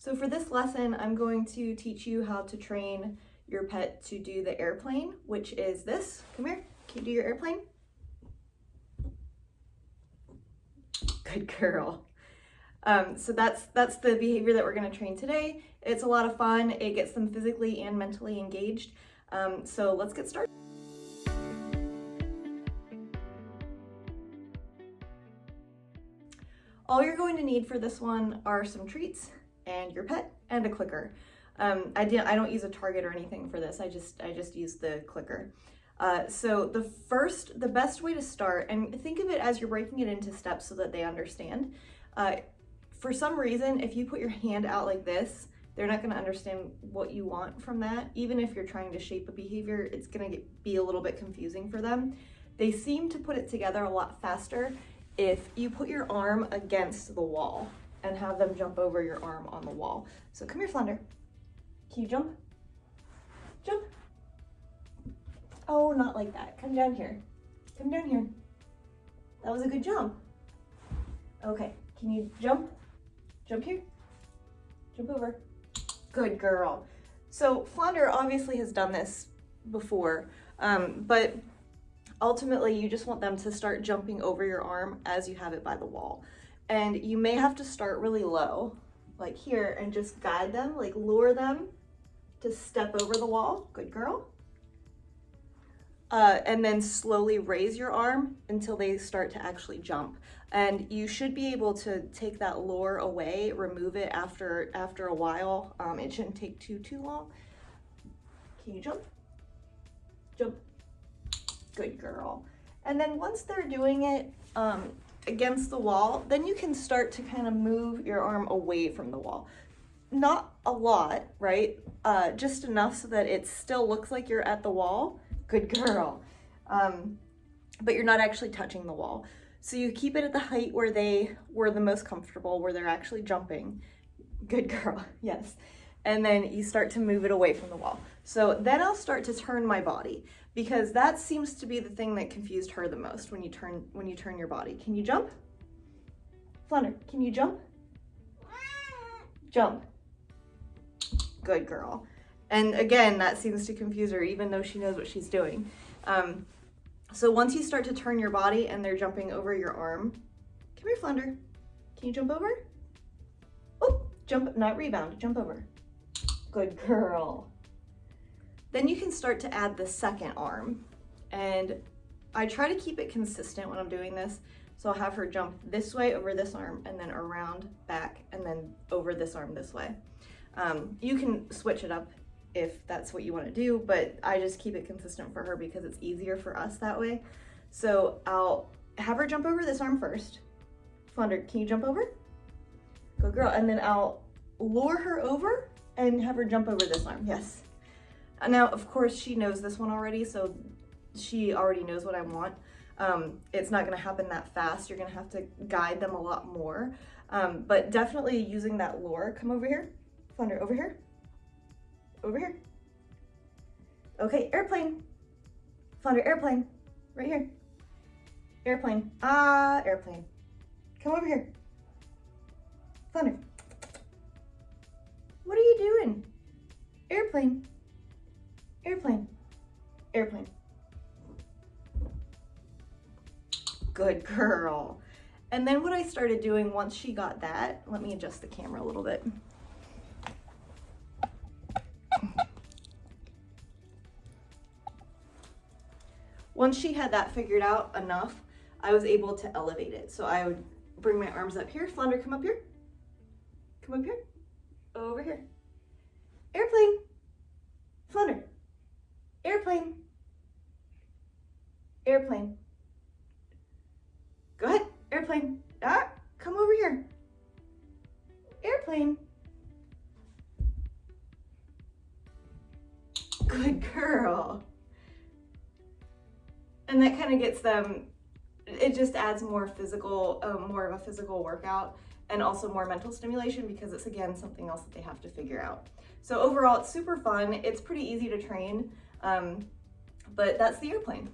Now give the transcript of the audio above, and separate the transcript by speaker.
Speaker 1: So for this lesson, I'm going to teach you how to train your pet to do the airplane, which is this. Come here, can you do your airplane? Good girl. So that's the behavior that we're going to train today. It's a lot of fun. It gets them physically and mentally engaged. So let's get started. All you're going to need for this one are some treats and your pet and a clicker. I don't use a target or anything for this. I just use the clicker. So the best way to start, and think of it as you're breaking it into steps so that they understand. For some reason, if you put your hand out like this, they're not going to understand what you want from that. Even if you're trying to shape a behavior, it's going to be a little bit confusing for them. They seem to put it together a lot faster if you put your arm against the wall and have them jump over your arm on the wall. So come here, Flounder. Can you jump? Jump. Oh, not like that. Come down here. Come down here. That was a good jump. Okay, can you jump? Jump here. Jump over. Good girl. So Flounder obviously has done this before, but ultimately you just want them to start jumping over your arm as you have it by the wall. And you may have to start really low, like here, and just guide them, like lure them to step over the wall. Good girl. And then slowly raise your arm until they start to actually jump. And you should be able to take that lure away, remove it after a while. It shouldn't take too long. Can you jump? Jump. Good girl. And then once they're doing it against the wall, then you can start to kind of move your arm away from the wall. Not a lot, right? Just enough so that it still looks like you're at the wall. Good girl. But you're not actually touching the wall. So you keep it at the height where they were the most comfortable, where they're actually jumping. Good girl, yes. And then you start to move it away from the wall. So then I'll start to turn my body, because that seems to be the thing that confused her the most when you turn your body. Can you jump? Flounder, can you jump? Jump. Good girl. And again, that seems to confuse her even though she knows what she's doing. So once you start to turn your body and they're jumping over your arm, come here, Flounder. Can you jump over? Oh, jump, not rebound, jump over. Good girl. Then you can start to add the second arm. And I try to keep it consistent when I'm doing this. So I'll have her jump this way over this arm and then around, back, and then over this arm this way. You can switch it up if that's what you want to do, but I just keep it consistent for her because it's easier for us that way. So I'll have her jump over this arm first. Flounder, can you jump over? Good girl. And then I'll lure her over and have her jump over this arm. Yes. Now, of course, she knows this one already, so she already knows what I want. It's not going to happen that fast. You're going to have to guide them a lot more. But definitely using that lure. Come over here. Flounder, over here. Over here. Okay, airplane. Flounder, airplane. Right here. Airplane. Ah, airplane. Come over here. Flounder. What are you doing? Airplane. Airplane. Airplane. Good girl. And then what I started doing once she got that, let me adjust the camera a little bit. Once she had that figured out enough, I was able to elevate it. So I would bring my arms up here. Flounder, come up here. Come up here. Over here. Airplane. Flounder. Airplane. Airplane. Go ahead. Airplane. Ah, come over here. Airplane. Good girl. And that kind of gets them, it just adds more of a physical workout and also more mental stimulation because it's, again, something else that they have to figure out. So overall, it's super fun. It's pretty easy to train, but that's the airplane.